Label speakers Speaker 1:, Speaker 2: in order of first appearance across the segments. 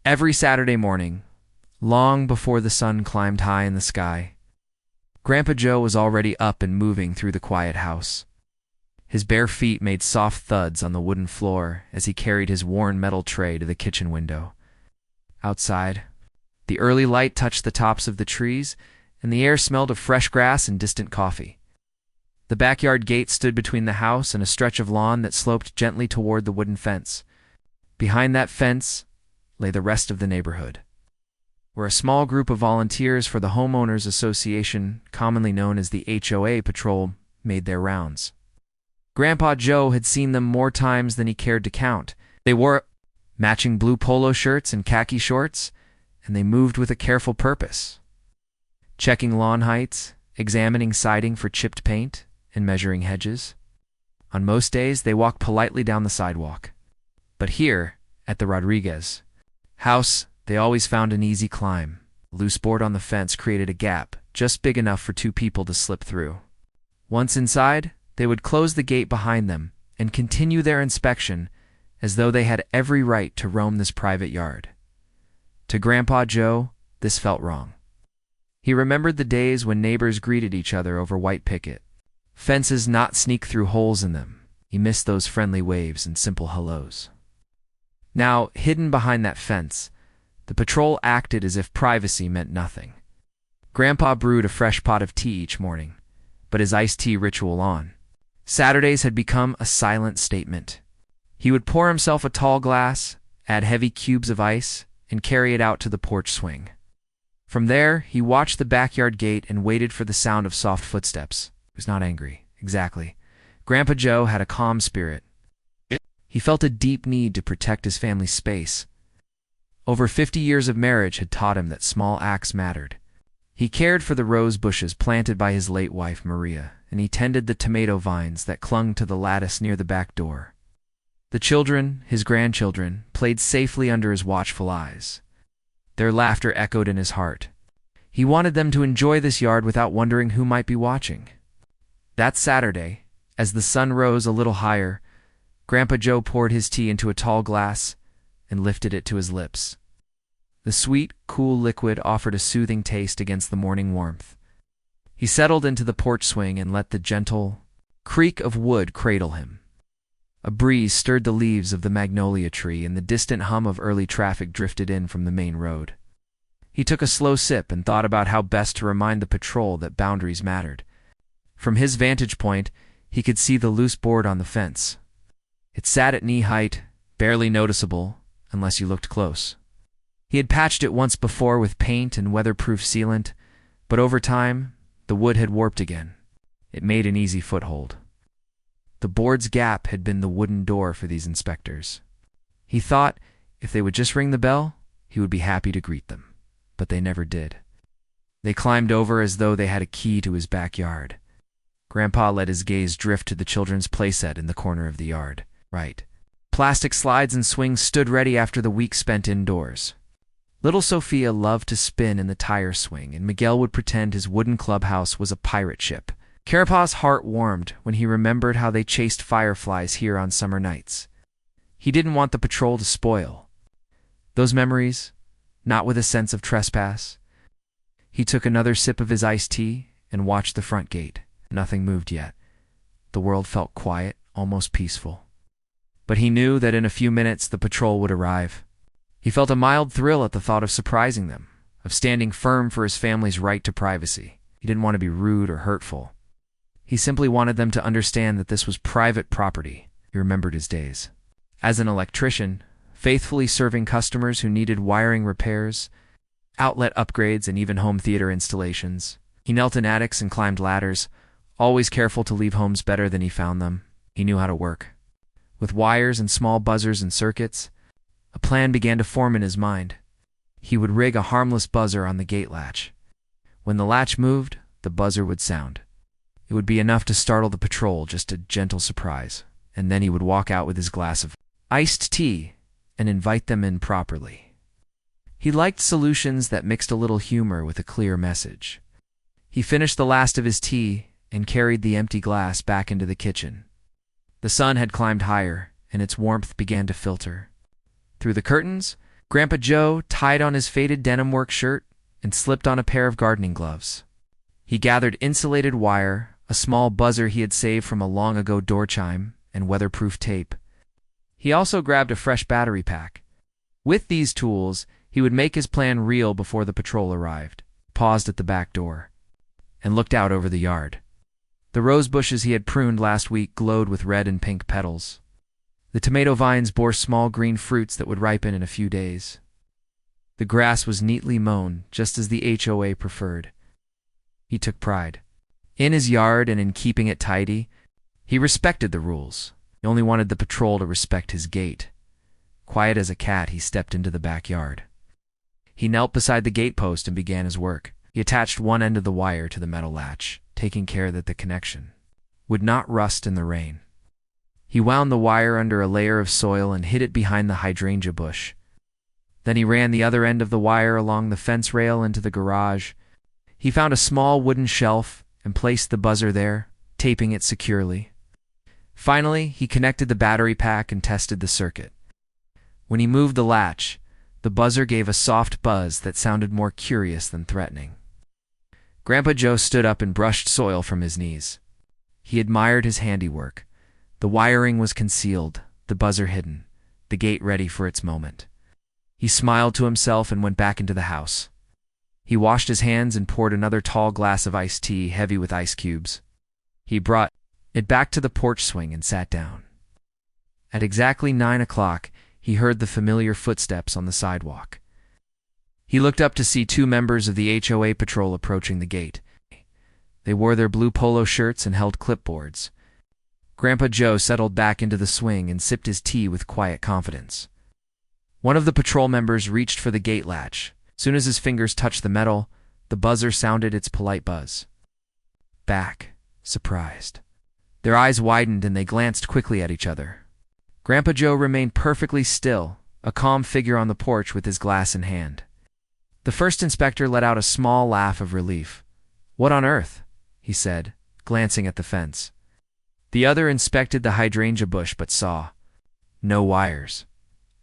Speaker 1: Every Saturday morning, long before the sun climbed high in the sky, Grandpa Joe was already up and moving through the quiet house. His bare feet made soft thuds on the wooden floor as he carried his worn metal tray to the kitchen window. Outside, the early light touched the tops of the trees, and the air smelled of fresh grass and distant coffee. The backyard gate stood between the house and a stretch of lawn that sloped gently toward the wooden fence. Behind that fence lay the rest of the neighborhood, where a small group of volunteers for the Homeowners Association, commonly known as the HOA patrol, made their rounds. Grandpa Joe had seen them more times than he cared to count. They wore matching blue polo shirts and khaki shorts, and they moved with a careful purpose, checking lawn heights, examining siding for chipped paint, and measuring hedges. On most days, they walked politely down the sidewalk. But here, at the Rodriguez house, they always found an easy climb. A loose board on the fence created a gap just big enough for two people to slip through. Once inside, they would close the gate behind them and continue their inspection as though they had every right to roam this private yard. To Grandpa Joe, this felt wrong. He remembered the days when neighbors greeted each other over white picket, fences not sneak through holes in them. He missed those friendly waves and simple hellos. Now, hidden behind that fence, the patrol acted as if privacy meant nothing. Grandpa brewed a fresh pot of tea each morning, but his iced tea ritual on. Saturdays had become a silent statement. He would pour himself a tall glass, add heavy cubes of ice, and carry it out to the porch swing. From there, he watched the backyard gate and waited for the sound of soft footsteps. He was not angry, exactly. Grandpa Joe had a calm spirit. He felt a deep need to protect his family's space. Over 50 years of marriage had taught him that small acts mattered. He cared for the rose bushes planted by his late wife, Maria, and he tended the tomato vines that clung to the lattice near the back door. The children, his grandchildren, played safely under his watchful eyes. Their laughter echoed in his heart. He wanted them to enjoy this yard without wondering who might be watching. That Saturday, as the sun rose a little higher, Grandpa Joe poured his tea into a tall glass and lifted it to his lips. The sweet, cool liquid offered a soothing taste against the morning warmth. He settled into the porch swing and let the gentle creak of wood cradle him. A breeze stirred the leaves of the magnolia tree, and the distant hum of early traffic drifted in from the main road. He took a slow sip and thought about how best to remind the patrol that boundaries mattered. From his vantage point, he could see the loose board on the fence. It sat at knee height, barely noticeable unless you looked close. He had patched it once before with paint and weatherproof sealant, but over time, the wood had warped again. It made an easy foothold. The board's gap had been the wooden door for these inspectors. He thought if they would just ring the bell, he would be happy to greet them. But they never did. They climbed over as though they had a key to his backyard. Grandpa let his gaze drift to the children's playset in the corner of the yard. Right. Plastic slides and swings stood ready after the week spent indoors. Little Sophia loved to spin in the tire swing, and Miguel would pretend his wooden clubhouse was a pirate ship. Carapace's heart warmed when he remembered how they chased fireflies here on summer nights. He didn't want the patrol to spoil those memories, not with a sense of trespass. He took another sip of his iced tea and watched the front gate. Nothing moved yet. The world felt quiet, almost peaceful. But he knew that in a few minutes the patrol would arrive. He felt a mild thrill at the thought of surprising them, of standing firm for his family's right to privacy. He didn't want to be rude or hurtful. He simply wanted them to understand that this was private property. He remembered his days as an electrician, faithfully serving customers who needed wiring repairs, outlet upgrades, and even home theater installations. He knelt in attics and climbed ladders, always careful to leave homes better than he found them. He knew how to work. With wires and small buzzers and circuits, a plan began to form in his mind. He would rig a harmless buzzer on the gate latch. When the latch moved, the buzzer would sound. It would be enough to startle the patrol, just a gentle surprise, and then he would walk out with his glass of iced tea and invite them in properly. He liked solutions that mixed a little humor with a clear message. He finished the last of his tea and carried the empty glass back into the kitchen. The sun had climbed higher, and its warmth began to filter. Through the curtains, Grandpa Joe tied on his faded denim work shirt and slipped on a pair of gardening gloves. He gathered insulated wire, a small buzzer he had saved from a long-ago door chime, and weatherproof tape. He also grabbed a fresh battery pack. With these tools, he would make his plan real before the patrol arrived. Paused at the back door and looked out over the yard. The rose bushes he had pruned last week glowed with red and pink petals. The tomato vines bore small green fruits that would ripen in a few days. The grass was neatly mown, just as the HOA preferred. He took pride in his yard and in keeping it tidy. He respected the rules. He only wanted the patrol to respect his gate. Quiet as a cat, he stepped into the backyard. He knelt beside the gatepost and began his work. He attached one end of the wire to the metal latch, taking care that the connection would not rust in the rain. He wound the wire under a layer of soil and hid it behind the hydrangea bush. Then he ran the other end of the wire along the fence rail into the garage. He found a small wooden shelf and placed the buzzer there, taping it securely. Finally, he connected the battery pack and tested the circuit. When he moved the latch, the buzzer gave a soft buzz that sounded more curious than threatening. Grandpa Joe stood up and brushed soil from his knees. He admired his handiwork. The wiring was concealed, the buzzer hidden, the gate ready for its moment. He smiled to himself and went back into the house. He washed his hands and poured another tall glass of iced tea heavy with ice cubes. He brought it back to the porch swing and sat down. At exactly 9 o'clock, he heard the familiar footsteps on the sidewalk. He looked up to see 2 members of the HOA patrol approaching the gate. They wore their blue polo shirts and held clipboards. Grandpa Joe settled back into the swing and sipped his tea with quiet confidence. One of the patrol members reached for the gate latch. Soon as his fingers touched the metal, the buzzer sounded its polite buzz. Back, surprised. Their eyes widened and they glanced quickly at each other. Grandpa Joe remained perfectly still, a calm figure on the porch with his glass in hand. The first inspector let out a small laugh of relief. "What on earth?" he said, glancing at the fence. The other inspected the hydrangea bush but saw no wires.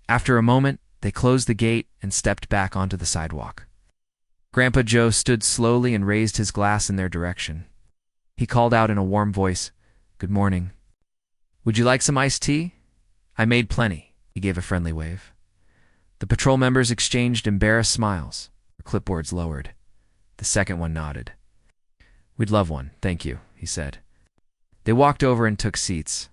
Speaker 1: After a moment, they closed the gate and stepped back onto the sidewalk. Grandpa Joe stood slowly and raised his glass in their direction. He called out in a warm voice, "Good morning. Would you like some iced tea? I made plenty." He gave a friendly wave. The patrol members exchanged embarrassed smiles. Their clipboards lowered. The second one nodded. "We'd love one, thank you," he said. They walked over and took seats.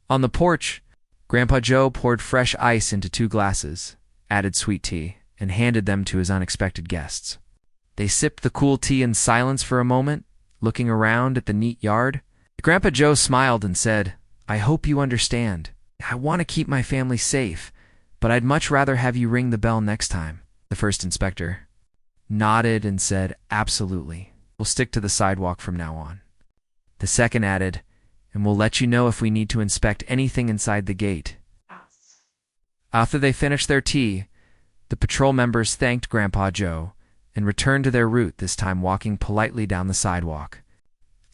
Speaker 1: On the porch, Grandpa Joe poured fresh ice into 2 glasses, added sweet tea, and handed them to his unexpected guests. They sipped the cool tea in silence for a moment, looking around at the neat yard. Grandpa Joe smiled and said, "I hope you understand. I want to keep my family safe, but I'd much rather have you ring the bell next time." The first inspector nodded and said, "Absolutely. We'll stick to the sidewalk from now on." The second added, "And we'll let you know if we need to inspect anything inside the gate." After they finished their tea, the patrol members thanked Grandpa Joe and returned to their route, this time walking politely down the sidewalk.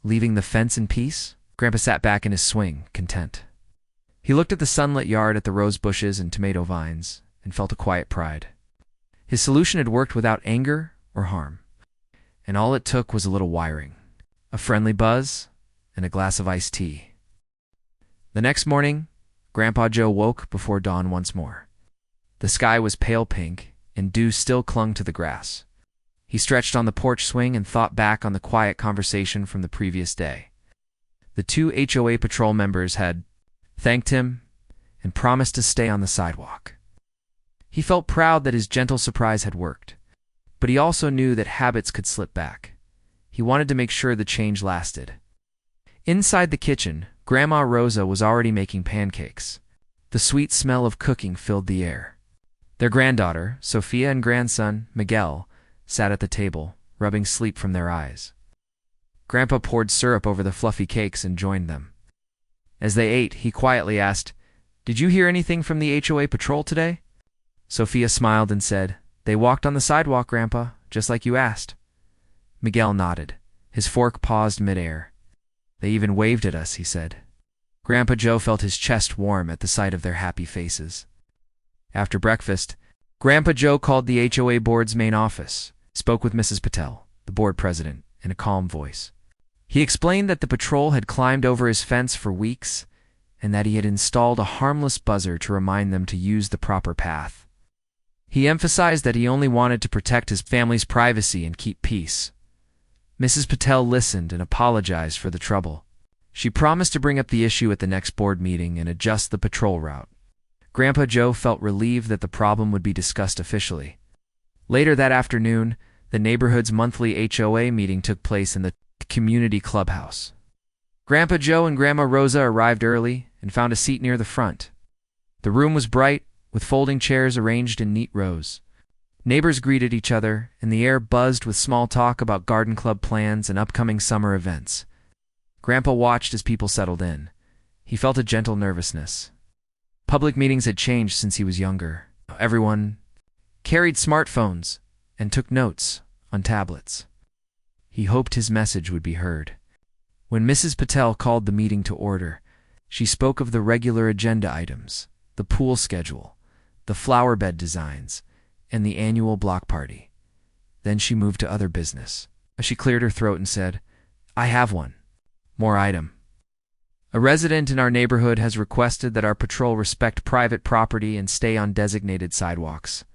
Speaker 1: Leaving the fence in peace, Grandpa sat back in his swing, content. He looked at the sunlit yard, at the rose bushes and tomato vines, and felt a quiet pride. His solution had worked without anger or harm, and all it took was a little wiring, a friendly buzz, and a glass of iced tea. The next morning, Grandpa Joe woke before dawn once more. The sky was pale pink, and dew still clung to the grass. He stretched on the porch swing and thought back on the quiet conversation from the previous day. The 2 HOA patrol members had thanked him and promised to stay on the sidewalk. He felt proud that his gentle surprise had worked, but he also knew that habits could slip back. He wanted to make sure the change lasted. Inside the kitchen, Grandma Rosa was already making pancakes. The sweet smell of cooking filled the air. Their granddaughter, Sophia, and grandson, Miguel, sat at the table, rubbing sleep from their eyes. Grandpa poured syrup over the fluffy cakes and joined them. As they ate, he quietly asked, "Did you hear anything from the HOA patrol today?" Sophia smiled and said, "They walked on the sidewalk, Grandpa, just like you asked." Miguel nodded. His fork paused midair. "They even waved at us," he said. Grandpa Joe felt his chest warm at the sight of their happy faces. After breakfast, Grandpa Joe called the HOA board's main office, spoke with Mrs. Patel, the board president, in a calm voice. He explained that the patrol had climbed over his fence for weeks and that he had installed a harmless buzzer to remind them to use the proper path. He emphasized that he only wanted to protect his family's privacy and keep peace. Mrs. Patel listened and apologized for the trouble. She promised to bring up the issue at the next board meeting and adjust the patrol route. Grandpa Joe felt relieved that the problem would be discussed officially. Later that afternoon, the neighborhood's monthly HOA meeting took place in the community clubhouse. Grandpa Joe and Grandma Rosa arrived early and found a seat near the front. The room was bright, with folding chairs arranged in neat rows. Neighbors greeted each other, and the air buzzed with small talk about garden club plans and upcoming summer events. Grandpa watched as people settled in. He felt a gentle nervousness. Public meetings had changed since he was younger. Everyone carried smartphones and took notes on tablets. He hoped his message would be heard. When Mrs. Patel called the meeting to order, she spoke of the regular agenda items, the pool schedule, the flower bed designs, and the annual block party. Then she moved to other business. She cleared her throat and said, "I have one more item. A resident in our neighborhood has requested that our patrol respect private property and stay on designated sidewalks.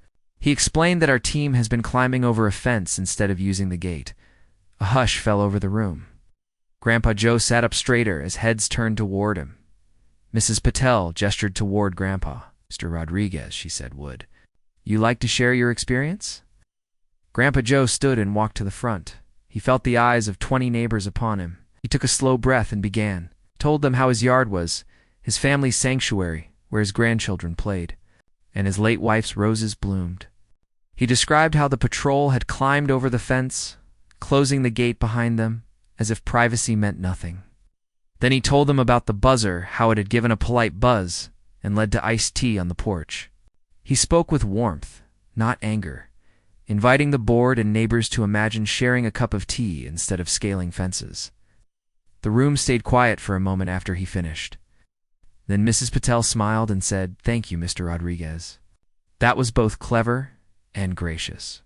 Speaker 1: He explained that our team has been climbing over a fence instead of using the gate." A hush fell over the room. Grandpa Joe sat up straighter as heads turned toward him. Mrs. Patel gestured toward Grandpa. "Mr. Rodriguez," she said, "would you like to share your experience?" Grandpa Joe stood and walked to the front. He felt the eyes of 20 neighbors upon him. He took a slow breath and began. Told them how his yard was, his family's sanctuary, where his grandchildren played, and his late wife's roses bloomed. He described how the patrol had climbed over the fence, closing the gate behind them, as if privacy meant nothing. Then he told them about the buzzer, how it had given a polite buzz and led to iced tea on the porch. He spoke with warmth, not anger, inviting the board and neighbors to imagine sharing a cup of tea instead of scaling fences. The room stayed quiet for a moment after he finished. Then Mrs. Patel smiled and said, "Thank you, Mr. Rodriguez. That was both clever and gracious."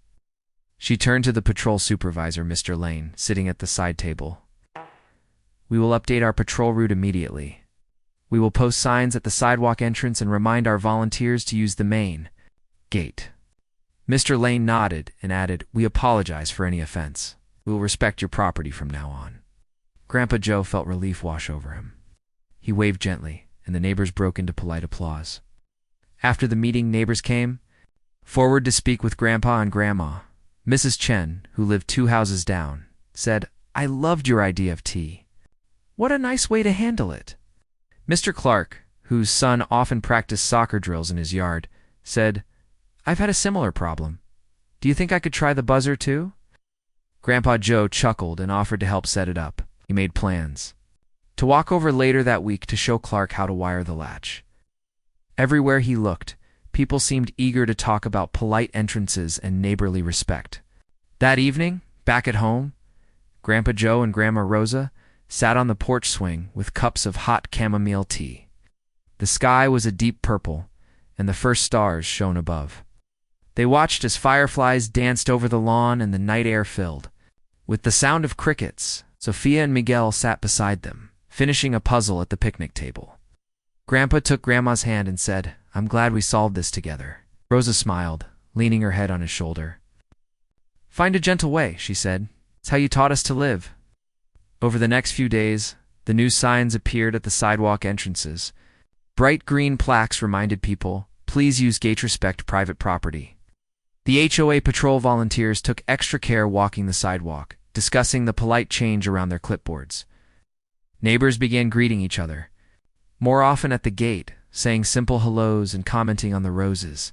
Speaker 1: She turned to the patrol supervisor, Mr. Lane, sitting at the side table. "We will update our patrol route immediately. We will post signs at the sidewalk entrance and remind our volunteers to use the main gate." Mr. Lane nodded and added, "We apologize for any offense. We will respect your property from now on." Grandpa Joe felt relief wash over him. He waved gently, and the neighbors broke into polite applause. After the meeting, neighbors came forward to speak with Grandpa and Grandma. Mrs. Chen, who lived 2 houses down, said, "I loved your idea of tea. What a nice way to handle it." Mr. Clark, whose son often practiced soccer drills in his yard, said, "I've had a similar problem. Do you think I could try the buzzer too?" Grandpa Joe chuckled and offered to help set it up. He made plans to walk over later that week to show Clark how to wire the latch. Everywhere he looked, people seemed eager to talk about polite entrances and neighborly respect. That evening, back at home, Grandpa Joe and Grandma Rosa sat on the porch swing with cups of hot chamomile tea. The sky was a deep purple, and the first stars shone above. They watched as fireflies danced over the lawn and the night air filled with the sound of crickets. Sophia and Miguel sat beside them, finishing a puzzle at the picnic table. Grandpa took Grandma's hand and said, "I'm glad we solved this together." Rosa smiled, leaning her head on his shoulder. "Find a gentle way," she said. "It's how you taught us to live." Over the next few days, the new signs appeared at the sidewalk entrances. Bright green plaques reminded people, "Please use gate respect private property." The HOA patrol volunteers took extra care walking the sidewalk, discussing the polite change around their clipboards. Neighbors began greeting each other, more often at the gate, saying simple hellos and commenting on the roses.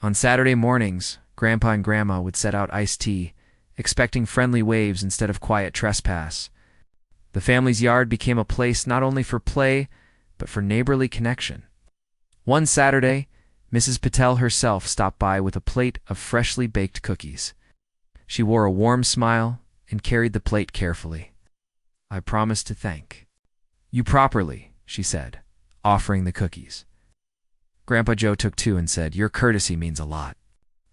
Speaker 1: On Saturday mornings, Grandpa and Grandma would set out iced tea, expecting friendly waves instead of quiet trespass. The family's yard became a place not only for play, but for neighborly connection. One Saturday, Mrs. Patel herself stopped by with a plate of freshly baked cookies. She wore a warm smile and carried the plate carefully. "I promise to thank you properly," she said, offering the cookies. Grandpa Joe took two and said, "Your courtesy means a lot."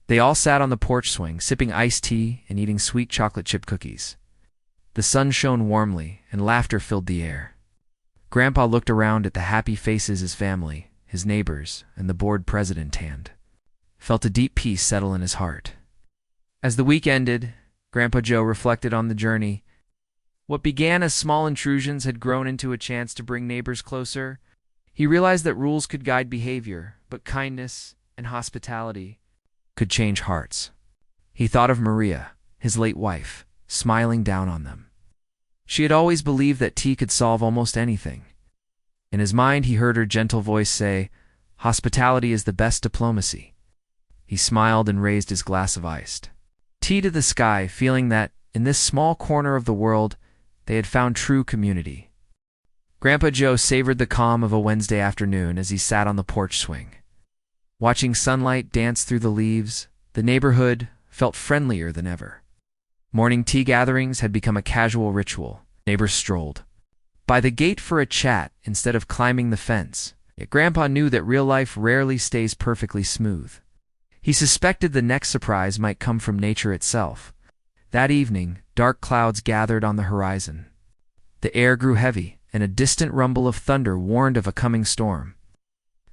Speaker 1: They all sat on the porch swing, sipping iced tea and eating sweet chocolate chip cookies. The sun shone warmly, and laughter filled the air. Grandpa looked around at the happy faces his family, his neighbors, and the board president tanned. Felt a deep peace settle in his heart. As the week ended, Grandpa Joe reflected on the journey. What began as small intrusions had grown into a chance to bring neighbors closer. He realized that rules could guide behavior, but kindness and hospitality could change hearts. He thought of Maria, his late wife, smiling down on them. She had always believed that tea could solve almost anything. In his mind, he heard her gentle voice say, "Hospitality is the best diplomacy." He smiled and raised his glass of iced tea to the sky, feeling that, in this small corner of the world, they had found true community. Grandpa Joe savored the calm of a Wednesday afternoon as he sat on the porch swing. Watching sunlight dance through the leaves, the neighborhood felt friendlier than ever. Morning tea gatherings had become a casual ritual. Neighbors strolled by the gate for a chat instead of climbing the fence. Yet Grandpa knew that real life rarely stays perfectly smooth. He suspected the next surprise might come from nature itself. That evening, dark clouds gathered on the horizon. The air grew heavy, and a distant rumble of thunder warned of a coming storm.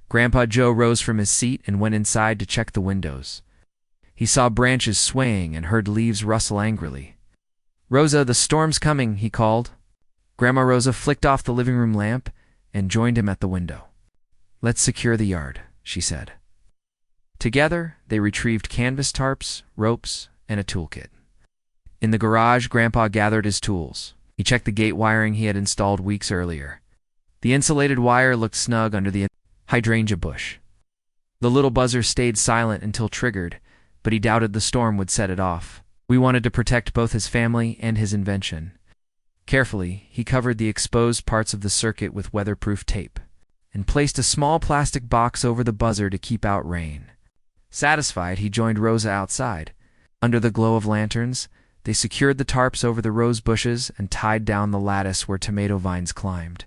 Speaker 1: Grandpa Joe rose from his seat and went inside to check the windows. He saw branches swaying and heard leaves rustle angrily. "Rosa, the storm's coming," he called. Grandma Rosa flicked off the living room lamp and joined him at the window. "Let's secure the yard," she said. Together, they retrieved canvas tarps, ropes, and a toolkit. In the garage, Grandpa gathered his tools. He checked the gate wiring he had installed weeks earlier. The insulated wire looked snug under the hydrangea bush. The little buzzer stayed silent until triggered, but he doubted the storm would set it off. We wanted to protect both his family and his invention. Carefully, he covered the exposed parts of the circuit with weatherproof tape and placed a small plastic box over the buzzer to keep out rain. Satisfied, he joined Rosa outside. Under the glow of lanterns, they secured the tarps over the rose bushes and tied down the lattice where tomato vines climbed.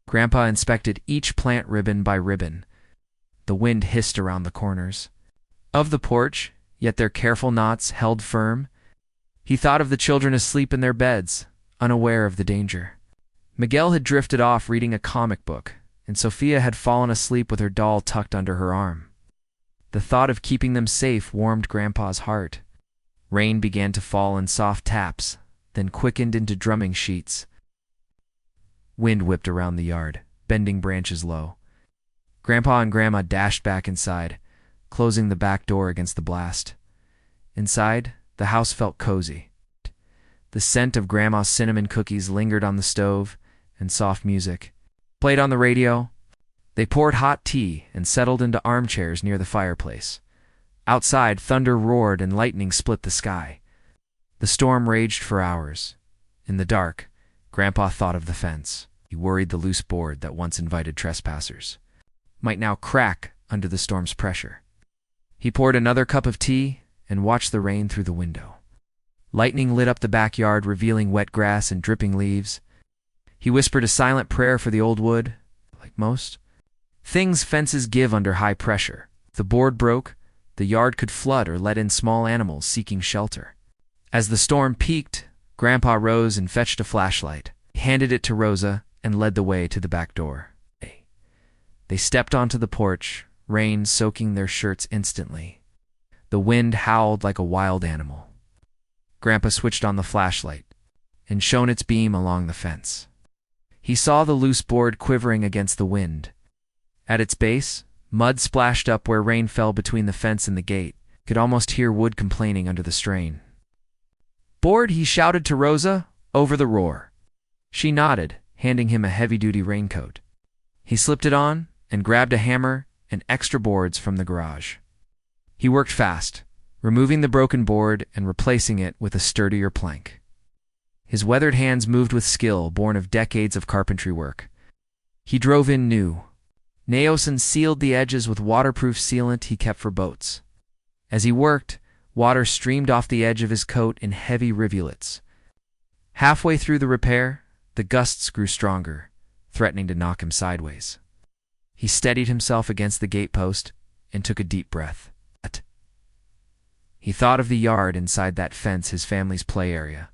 Speaker 1: Grandpa inspected each plant ribbon by ribbon. The wind hissed around the corners of the porch, yet their careful knots held firm. He thought of the children asleep in their beds, unaware of the danger. Miguel had drifted off reading a comic book, and Sophia had fallen asleep with her doll tucked under her arm. The thought of keeping them safe warmed Grandpa's heart. Rain began to fall in soft taps, then quickened into drumming sheets. Wind whipped around the yard, bending branches low. Grandpa and Grandma dashed back inside, closing the back door against the blast. Inside, the house felt cozy. The scent of Grandma's cinnamon cookies lingered on the stove, and soft music played on the radio. They poured hot tea and settled into armchairs near the fireplace. Outside, thunder roared and lightning split the sky. The storm raged for hours. In the dark, Grandpa thought of the fence. He worried the loose board that once invited trespassers might now crack under the storm's pressure. He poured another cup of tea and watched the rain through the window. Lightning lit up the backyard, revealing wet grass and dripping leaves. He whispered a silent prayer for the old wood. Like most things fences give under high pressure. If the board broke, the yard could flood or let in small animals seeking shelter. As the storm peaked, Grandpa rose and fetched a flashlight. He handed it to Rosa and led the way to the back door. They stepped onto the porch, rain soaking their shirts instantly. The wind howled like a wild animal. Grandpa switched on the flashlight and shone its beam along the fence. He saw the loose board quivering against the wind. At its base, mud splashed up where rain fell between the fence and the gate. Could almost hear wood complaining under the strain. "Board," he shouted to Rosa, over the roar. She nodded, handing him a heavy-duty raincoat. He slipped it on and grabbed a hammer and extra boards from the garage. He worked fast, removing the broken board and replacing it with a sturdier plank. His weathered hands moved with skill born of decades of carpentry work. He drove in new nails and sealed the edges with waterproof sealant he kept for boats. As he worked, water streamed off the edge of his coat in heavy rivulets. Halfway through the repair, the gusts grew stronger, threatening to knock him sideways. He steadied himself against the gatepost and took a deep breath. He thought of the yard inside that fence, his family's play area.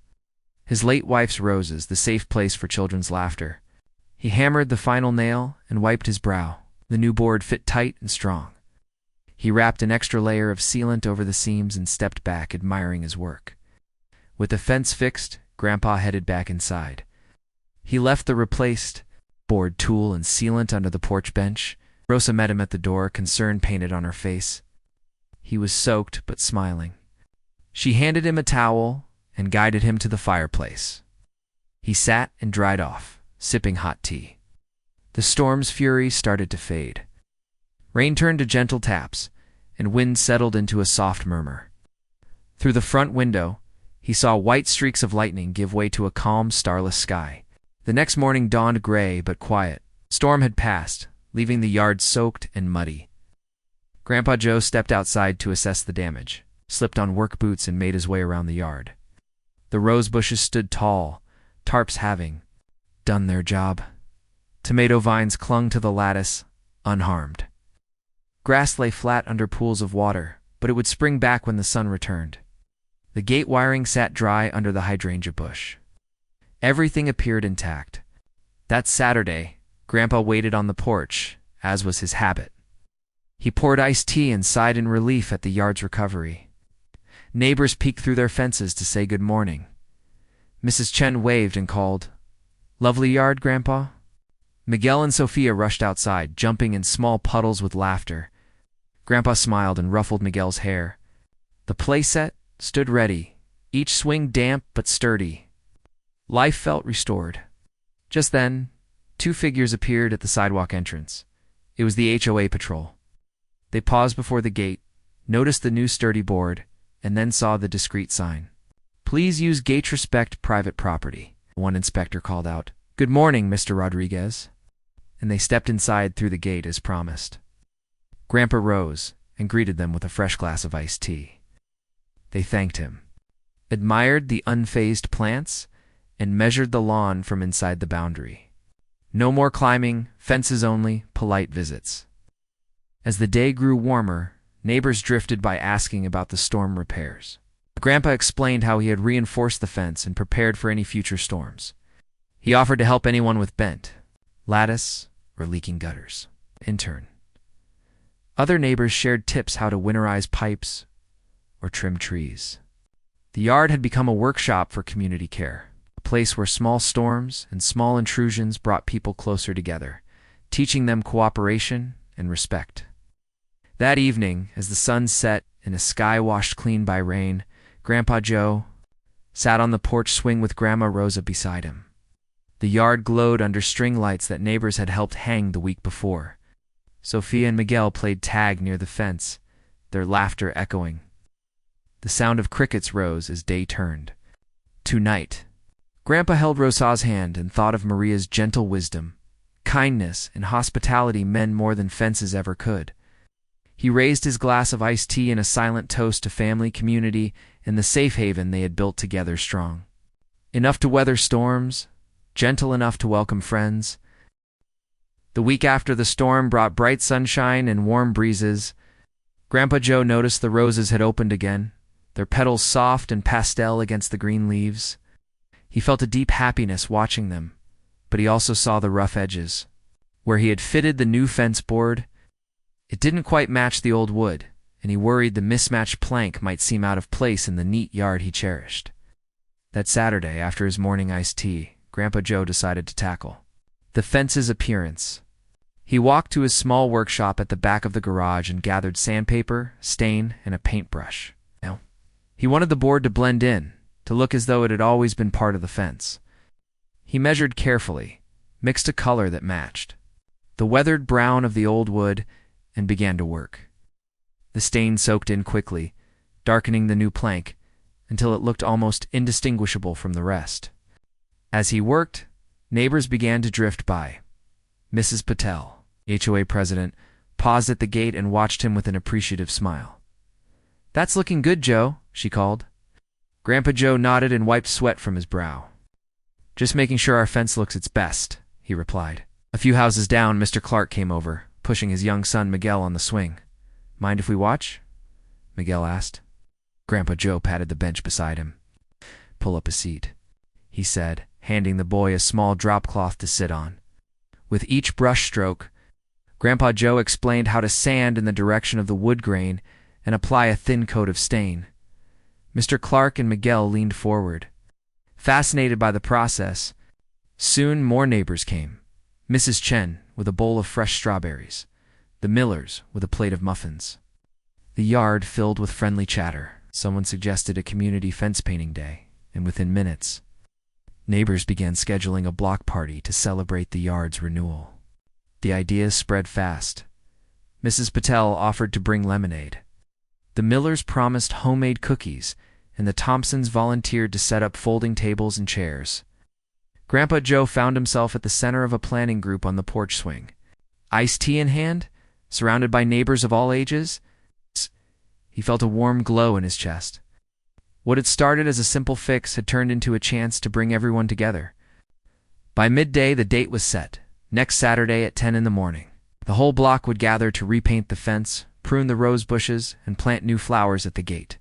Speaker 1: His late wife's roses, the safe place for children's laughter. He hammered the final nail and wiped his brow. The new board fit tight and strong. He wrapped an extra layer of sealant over the seams and stepped back, admiring his work. With the fence fixed, Grandpa headed back inside. He left the replaced board, tool, and sealant under the porch bench. Rosa met him at the door, concern painted on her face. He was soaked but smiling. She handed him a towel and guided him to the fireplace. He sat and dried off, sipping hot tea. The storm's fury started to fade. Rain turned to gentle taps, and wind settled into a soft murmur. Through the front window, he saw white streaks of lightning give way to a calm, starless sky. The next morning dawned gray but quiet. Storm had passed, leaving the yard soaked and muddy. Grandpa Joe stepped outside to assess the damage, slipped on work boots and made his way around the yard. The rose bushes stood tall, tarps having done their job. Tomato vines clung to the lattice, unharmed. Grass lay flat under pools of water, but it would spring back when the sun returned. The gate wiring sat dry under the hydrangea bush. Everything appeared intact. That Saturday, Grandpa waited on the porch, as was his habit. He poured iced tea and sighed in relief at the yard's recovery. Neighbors peeked through their fences to say good morning. Mrs. Chen waved and called, "Lovely yard, Grandpa?" Miguel and Sophia rushed outside, jumping in small puddles with laughter. Grandpa smiled and ruffled Miguel's hair. The playset stood ready, each swing damp but sturdy. Life felt restored. Just then, two figures appeared at the sidewalk entrance. It was the HOA patrol. They paused before the gate, noticed the new sturdy board, and then saw the discreet sign. "Please use gate respect private property," one inspector called out. "Good morning, Mr. Rodriguez." And they stepped inside through the gate as promised. Grandpa rose and greeted them with a fresh glass of iced tea. They thanked him, admired the unfazed plants, and measured the lawn from inside the boundary. No more climbing, fences only, polite visits. As the day grew warmer, neighbors drifted by asking about the storm repairs. Grandpa explained how he had reinforced the fence and prepared for any future storms. He offered to help anyone with bent, lattice, or leaking gutters. In turn, other neighbors shared tips how to winterize pipes or trim trees. The yard had become a workshop for community care, a place where small storms and small intrusions brought people closer together, teaching them cooperation and respect. That evening, as the sun set in a sky washed clean by rain, Grandpa Joe sat on the porch swing with Grandma Rosa beside him. The yard glowed under string lights that neighbors had helped hang the week before. Sophia and Miguel played tag near the fence, their laughter echoing. The sound of crickets rose as day turned to night. Grandpa held Rosa's hand and thought of Maria's gentle wisdom, kindness, and hospitality men more than fences ever could. He raised his glass of iced tea in a silent toast to family, community, and the safe haven they had built together strong. Enough to weather storms, gentle enough to welcome friends. The week after the storm brought bright sunshine and warm breezes. Grandpa Joe noticed the roses had opened again, their petals soft and pastel against the green leaves. He felt a deep happiness watching them, but he also saw the rough edges. Where he had fitted the new fence board, it didn't quite match the old wood, and he worried the mismatched plank might seem out of place in the neat yard he cherished. That Saturday, after his morning iced tea, Grandpa Joe decided to tackle the fence's appearance. He walked to his small workshop at the back of the garage and gathered sandpaper, stain, and a paintbrush. Now, he wanted the board to blend in, to look as though it had always been part of the fence. He measured carefully, mixed a color that matched the weathered brown of the old wood, and began to work. The stain soaked in quickly, darkening the new plank until it looked almost indistinguishable from the rest. As he worked, neighbors began to drift by. Mrs. Patel, HOA president, paused at the gate and watched him with an appreciative smile. "That's looking good, Joe," she called. Grandpa Joe nodded and wiped sweat from his brow. "Just making sure our fence looks its best," he replied. A few houses down, Mr. Clark came over, pushing his young son Miguel on the swing. "Mind if we watch?" Miguel asked. Grandpa Joe patted the bench beside him. "Pull up a seat," he said, handing the boy a small drop cloth to sit on. With each brush stroke, Grandpa Joe explained how to sand in the direction of the wood grain and apply a thin coat of stain. Mr. Clark and Miguel leaned forward, fascinated by the process. Soon more neighbors came. Mrs. Chen with a bowl of fresh strawberries, the Millers with a plate of muffins. The yard filled with friendly chatter. Someone suggested a community fence painting day, and within minutes, neighbors began scheduling a block party to celebrate the yard's renewal. The ideas spread fast. Mrs. Patel offered to bring lemonade. The Millers promised homemade cookies, and the Thompsons volunteered to set up folding tables and chairs. Grandpa Joe found himself at the center of a planning group on the porch swing. Iced tea in hand, surrounded by neighbors of all ages, he felt a warm glow in his chest. What had started as a simple fix had turned into a chance to bring everyone together. By midday, the date was set. Next Saturday at 10 in the morning. The whole block would gather to repaint the fence, prune the rose bushes, and plant new flowers at the gate.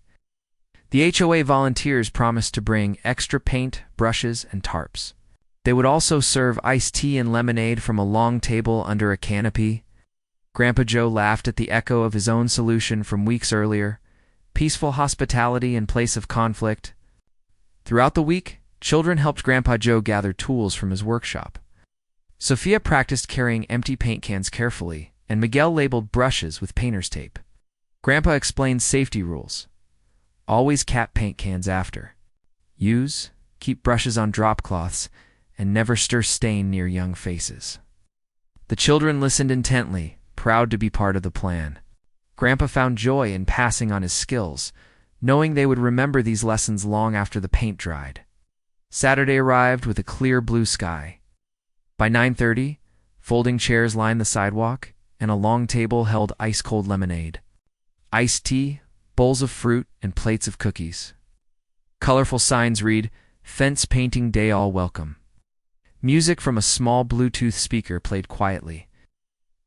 Speaker 1: The HOA volunteers promised to bring extra paint, brushes, and tarps. They would also serve iced tea and lemonade from a long table under a canopy. Grandpa Joe laughed at the echo of his own solution from weeks earlier: peaceful hospitality in place of conflict. Throughout the week, children helped Grandpa Joe gather tools from his workshop. Sophia practiced carrying empty paint cans carefully, and Miguel labeled brushes with painter's tape. Grandpa explained safety rules. Always cap paint cans after use, keep brushes on drop cloths, and never stir stain near young faces. The children listened intently, proud to be part of the plan. Grandpa found joy in passing on his skills, knowing they would remember these lessons long after the paint dried. Saturday arrived with a clear blue sky. By 9:30, folding chairs lined the sidewalk, and a long table held ice-cold lemonade, iced tea, bowls of fruit, and plates of cookies. Colorful signs read, "Fence Painting Day All Welcome." Music from a small Bluetooth speaker played quietly.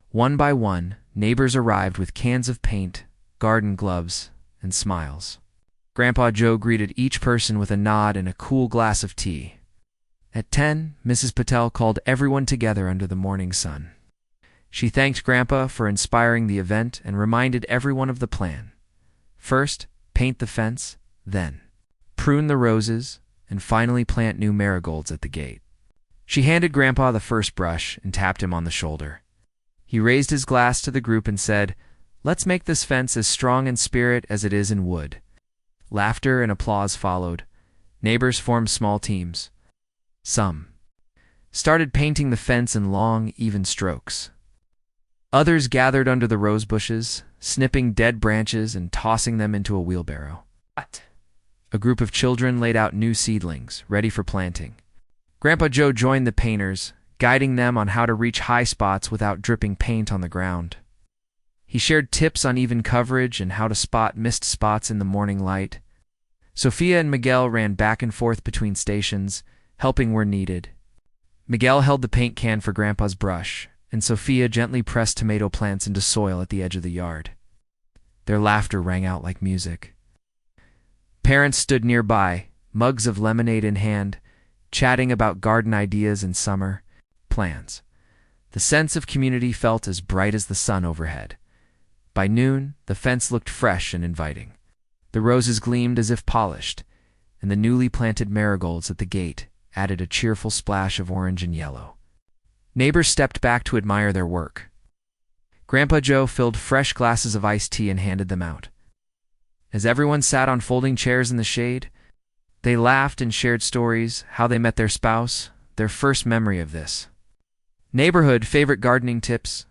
Speaker 1: One by one, neighbors arrived with cans of paint, garden gloves, and smiles. Grandpa Joe greeted each person with a nod and a cool glass of tea. At 10, Mrs. Patel called everyone together under the morning sun. She thanked Grandpa for inspiring the event and reminded everyone of the plan. First, paint the fence, then prune the roses, and finally plant new marigolds at the gate. She handed Grandpa the first brush and tapped him on the shoulder. He raised his glass to the group and said, "Let's make this fence as strong in spirit as it is in wood." Laughter and applause followed. Neighbors formed small teams. Some started painting the fence in long, even strokes. Others gathered under the rose bushes, snipping dead branches and tossing them into a wheelbarrow. A group of children laid out new seedlings, ready for planting. Grandpa Joe joined the painters, guiding them on how to reach high spots without dripping paint on the ground. He shared tips on even coverage and how to spot missed spots in the morning light. Sophia and Miguel ran back and forth between stations, helping where needed. Miguel held the paint can for Grandpa's brush, and Sophia gently pressed tomato plants into soil at the edge of the yard. Their laughter rang out like music. Parents stood nearby, mugs of lemonade in hand, chatting about garden ideas and summer plans. The sense of community felt as bright as the sun overhead. By noon, the fence looked fresh and inviting. The roses gleamed as if polished, and the newly planted marigolds at the gate added a cheerful splash of orange and yellow. Neighbors stepped back to admire their work. Grandpa Joe filled fresh glasses of iced tea and handed them out. As everyone sat on folding chairs in the shade, they laughed and shared stories, how they met their spouse, their first memory of this. Neighborhood favorite gardening tips.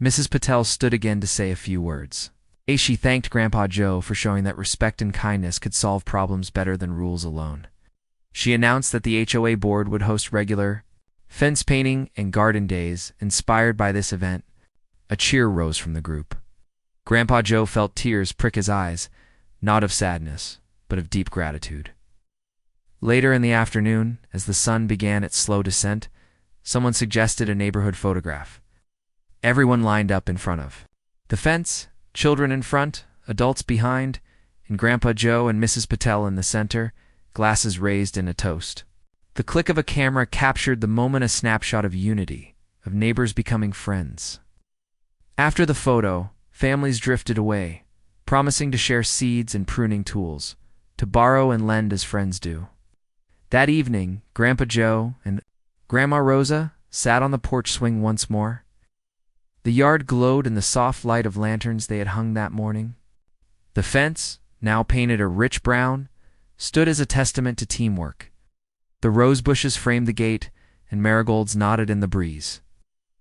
Speaker 1: Mrs. Patel stood again to say a few words. She thanked Grandpa Joe for showing that respect and kindness could solve problems better than rules alone. She announced that the HOA board would host regular fence painting and garden days inspired by this event. A cheer rose from the group. Grandpa Joe felt tears prick his eyes, not of sadness, but of deep gratitude. Later in the afternoon, as the sun began its slow descent, someone suggested a neighborhood photograph. Everyone lined up in front of the fence, children in front, adults behind, and Grandpa Joe and Mrs. Patel in the center, glasses raised in a toast. The click of a camera captured the moment, a snapshot of unity, of neighbors becoming friends. After the photo, families drifted away, promising to share seeds and pruning tools, to borrow and lend as friends do. That evening, Grandpa Joe and Grandma Rosa sat on the porch swing once more. The yard glowed in the soft light of lanterns they had hung that morning. The fence, now painted a rich brown, stood as a testament to teamwork. The rose bushes framed the gate, and marigolds nodded in the breeze.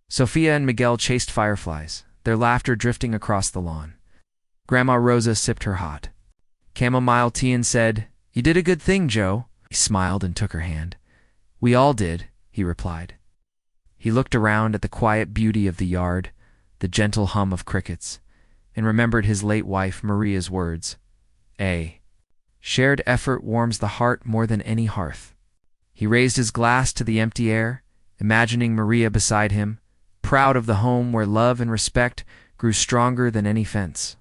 Speaker 1: Sophia and Miguel chased fireflies, their laughter drifting across the lawn. Grandma Rosa sipped her hot chamomile tea and said, "You did a good thing, Joe." He smiled and took her hand. "We all did," he replied. He looked around at the quiet beauty of the yard, the gentle hum of crickets, and remembered his late wife Maria's words, "A shared effort warms the heart more than any hearth." He raised his glass to the empty air, imagining Maria beside him, proud of the home where love and respect grew stronger than any fence.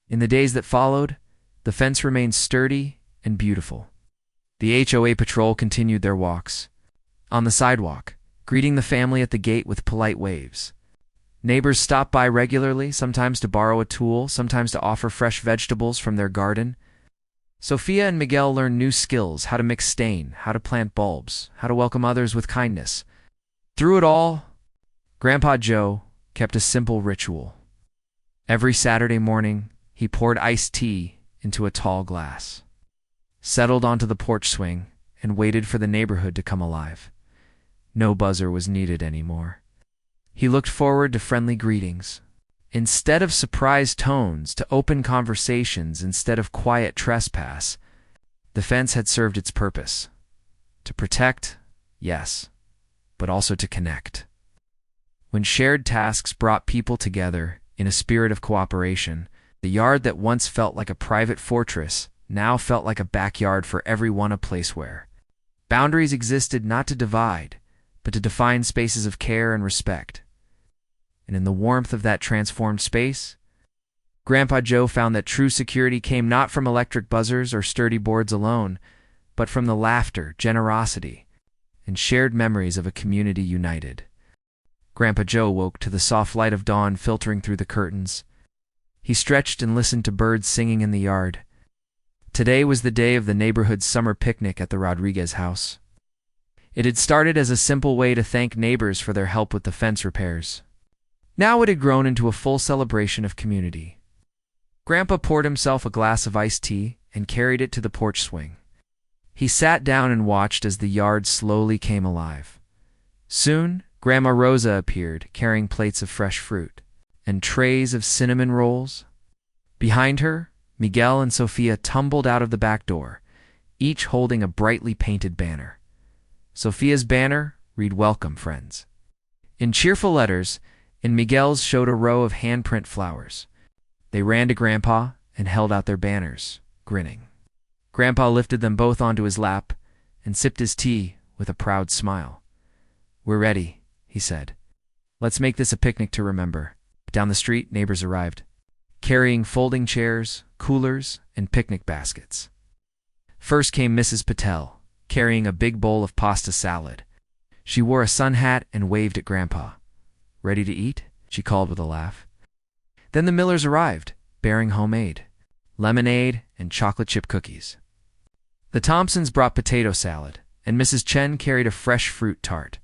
Speaker 1: In the days that followed, the fence remained sturdy and beautiful. The HOA patrol continued their walks. On the sidewalk, greeting the family at the gate with polite waves. Neighbors stopped by regularly, sometimes to borrow a tool, sometimes to offer fresh vegetables from their garden. Sophia and Miguel learned new skills: how to mix stain, how to plant bulbs, how to welcome others with kindness. Through it all, Grandpa Joe kept a simple ritual. Every Saturday morning, he poured iced tea into a tall glass, settled onto the porch swing, and waited for the neighborhood to come alive. No buzzer was needed anymore. He looked forward to friendly greetings. Instead of surprised tones, to open conversations instead of quiet trespass. The fence had served its purpose. To protect, yes, but also to connect. When shared tasks brought people together in a spirit of cooperation, the yard that once felt like a private fortress now felt like a backyard for everyone, a place where boundaries existed not to divide, but to define spaces of care and respect. And in the warmth of that transformed space, Grandpa Joe found that true security came not from electric buzzers or sturdy boards alone, but from the laughter, generosity, and shared memories of a community united. Grandpa Joe woke to the soft light of dawn filtering through the curtains. He stretched and listened to birds singing in the yard. Today was the day of the neighborhood's summer picnic at the Rodriguez house. It had started as a simple way to thank neighbors for their help with the fence repairs. Now it had grown into a full celebration of community. Grandpa poured himself a glass of iced tea and carried it to the porch swing. He sat down and watched as the yard slowly came alive. Soon, Grandma Rosa appeared, carrying plates of fresh fruit and trays of cinnamon rolls. Behind her, Miguel and Sophia tumbled out of the back door, each holding a brightly painted banner. Sophia's banner read, "Welcome, friends," in cheerful letters, and Miguel's showed a row of handprint flowers. They ran to Grandpa and held out their banners, grinning. Grandpa lifted them both onto his lap and sipped his tea with a proud smile. "We're ready," he said. "Let's make this a picnic to remember." Down the street, neighbors arrived, carrying folding chairs, coolers, and picnic baskets. First came Mrs. Patel, carrying a big bowl of pasta salad. She wore a sun hat and waved at Grandpa. "Ready to eat?" she called with a laugh. Then the Millers arrived, bearing homemade lemonade and chocolate chip cookies. The Thompsons brought potato salad, and Mrs. Chen carried a fresh fruit tart.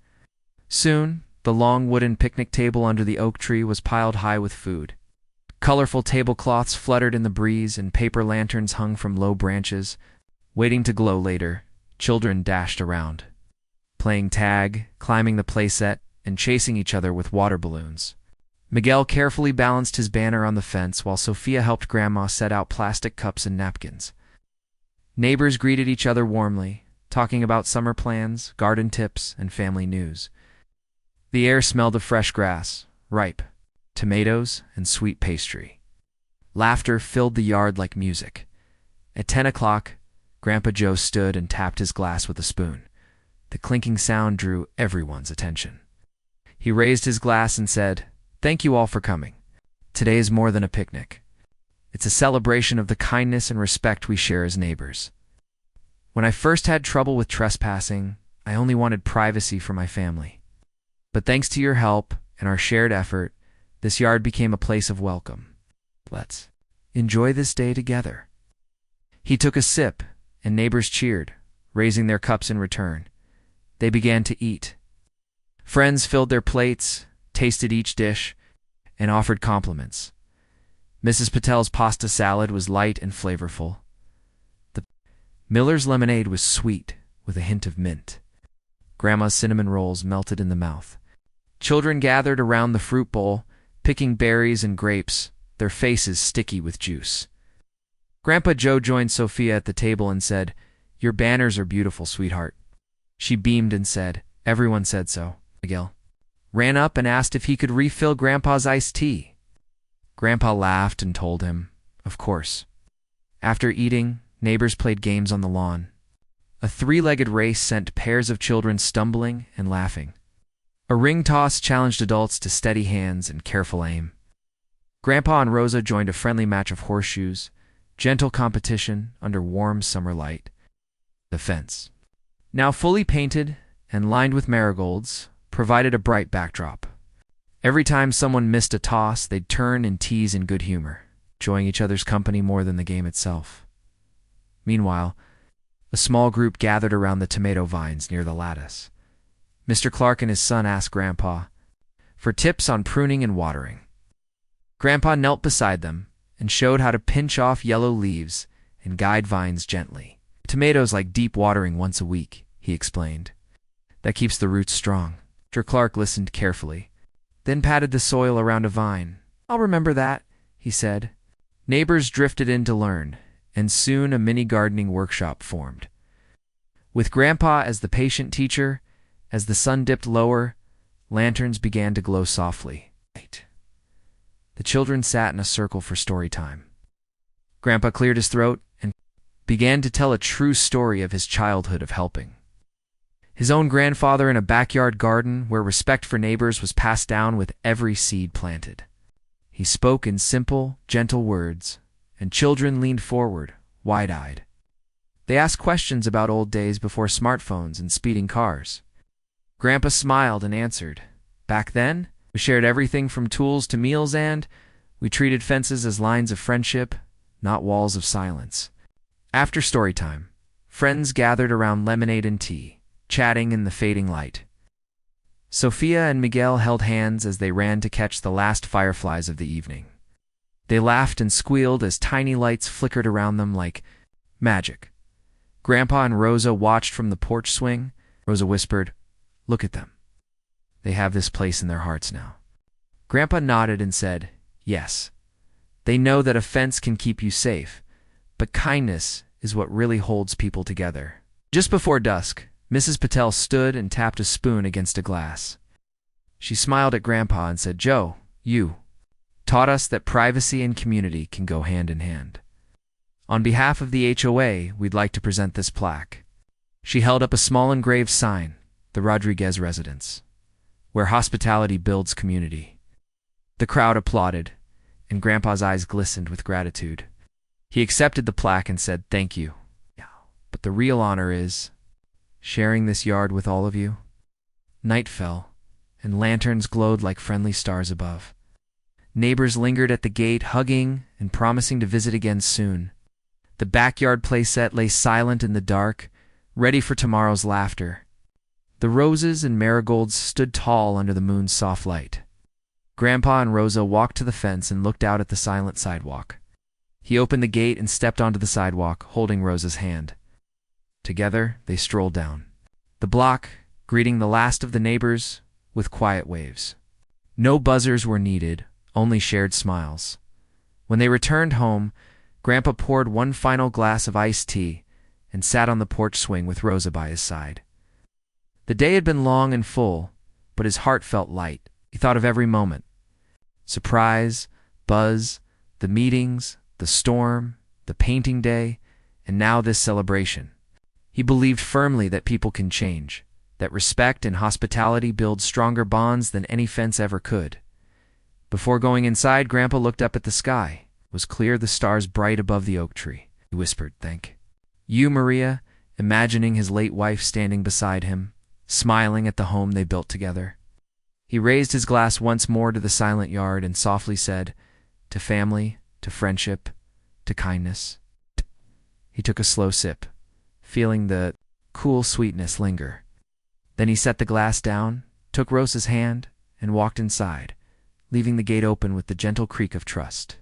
Speaker 1: Soon, the long wooden picnic table under the oak tree was piled high with food. Colorful tablecloths fluttered in the breeze, and paper lanterns hung from low branches. Waiting to glow later, children dashed around, playing tag, climbing the playset, and chasing each other with water balloons. Miguel carefully balanced his banner on the fence while Sophia helped Grandma set out plastic cups and napkins. Neighbors greeted each other warmly, talking about summer plans, garden tips, and family news. The air smelled of fresh grass, ripe tomatoes, and sweet pastry. Laughter filled the yard like music. At 10 o'clock, Grandpa Joe stood and tapped his glass with a spoon. The clinking sound drew everyone's attention. He raised his glass and said, Thank you all for coming. Today is more than a picnic. It's a celebration of the kindness and respect we share as neighbors. When I first had trouble with trespassing, I only wanted privacy for my family. But thanks to your help and our shared effort, this yard became a place of welcome. Let's enjoy this day together. He took a sip, and neighbors cheered, raising their cups in return. They began to eat. Friends filled their plates, tasted each dish, and offered compliments. Mrs. Patel's pasta salad was light and flavorful. The Miller's lemonade was sweet, with a hint of mint. Grandma's cinnamon rolls melted in the mouth. Children gathered around the fruit bowl, picking berries and grapes, their faces sticky with juice. Grandpa Joe joined Sophia at the table and said, "Your banners are beautiful, sweetheart." She beamed and said, "Everyone said so." Miguel ran up and asked if he could refill Grandpa's iced tea. Grandpa laughed and told him, of course. After eating, neighbors played games on the lawn. A three-legged race sent pairs of children stumbling and laughing. A ring toss challenged adults to steady hands and careful aim. Grandpa and Rosa joined a friendly match of horseshoes, gentle competition under warm summer light. The fence, now fully painted and lined with marigolds, provided a bright backdrop. Every time someone missed a toss, they'd turn and tease in good humor, enjoying each other's company more than the game itself. Meanwhile, a small group gathered around the tomato vines near the lattice. Mr. Clark and his son asked Grandpa for tips on pruning and watering. Grandpa knelt beside them and showed how to pinch off yellow leaves and guide vines gently. Tomatoes like deep watering once a week, he explained. That keeps the roots strong. Mr. Clark listened carefully, then patted the soil around a vine. "I'll remember that," he said. Neighbors drifted in to learn, and soon a mini gardening workshop formed. With Grandpa as the patient teacher, as the sun dipped lower, lanterns began to glow softly. The children sat in a circle for story time. Grandpa cleared his throat and began to tell a true story of his childhood of helping. His own grandfather in a backyard garden where respect for neighbors was passed down with every seed planted. He spoke in simple, gentle words, and children leaned forward, wide-eyed. They asked questions about old days before smartphones and speeding cars. Grandpa smiled and answered, "Back then, we shared everything from tools to meals, and we treated fences as lines of friendship, not walls of silence." After story time, friends gathered around lemonade and tea, chatting in the fading light. Sophia and Miguel held hands as they ran to catch the last fireflies of the evening. They laughed and squealed as tiny lights flickered around them like magic. Grandpa and Rosa watched from the porch swing. Rosa whispered, "Look at them. They have this place in their hearts now." Grandpa nodded and said, "Yes. They know that a fence can keep you safe, but kindness is what really holds people together." Just before dusk, Mrs. Patel stood and tapped a spoon against a glass. She smiled at Grandpa and said, "Joe, you taught us that privacy and community can go hand in hand. On behalf of the HOA, we'd like to present this plaque." She held up a small engraved sign, "The Rodriguez Residence, where hospitality builds community." The crowd applauded, and Grandpa's eyes glistened with gratitude. He accepted the plaque and said, "Thank you. But the real honor is sharing this yard with all of you." Night fell, and lanterns glowed like friendly stars above. Neighbors lingered at the gate, hugging and promising to visit again soon. The backyard playset lay silent in the dark, ready for tomorrow's laughter. The roses and marigolds stood tall under the moon's soft light. Grandpa and Rosa walked to the fence and looked out at the silent sidewalk. He opened the gate and stepped onto the sidewalk, holding Rosa's hand. Together, they strolled down the block, greeting the last of the neighbors with quiet waves. No buzzers were needed, only shared smiles. When they returned home, Grandpa poured one final glass of iced tea and sat on the porch swing with Rosa by his side. The day had been long and full, but his heart felt light. He thought of every moment. Surprise, buzz, the meetings, the storm, the painting day, and now this celebration. He believed firmly that people can change, that respect and hospitality build stronger bonds than any fence ever could. Before going inside, Grandpa looked up at the sky. It was clear, the stars bright above the oak tree. He whispered, "Thank you, Maria," imagining his late wife standing beside him, smiling at the home they built together. He raised his glass once more to the silent yard and softly said, "To family, to friendship, to kindness." He took a slow sip, feeling the cool sweetness linger. Then he set the glass down, took Rosa's hand, and walked inside, leaving the gate open with the gentle creak of trust.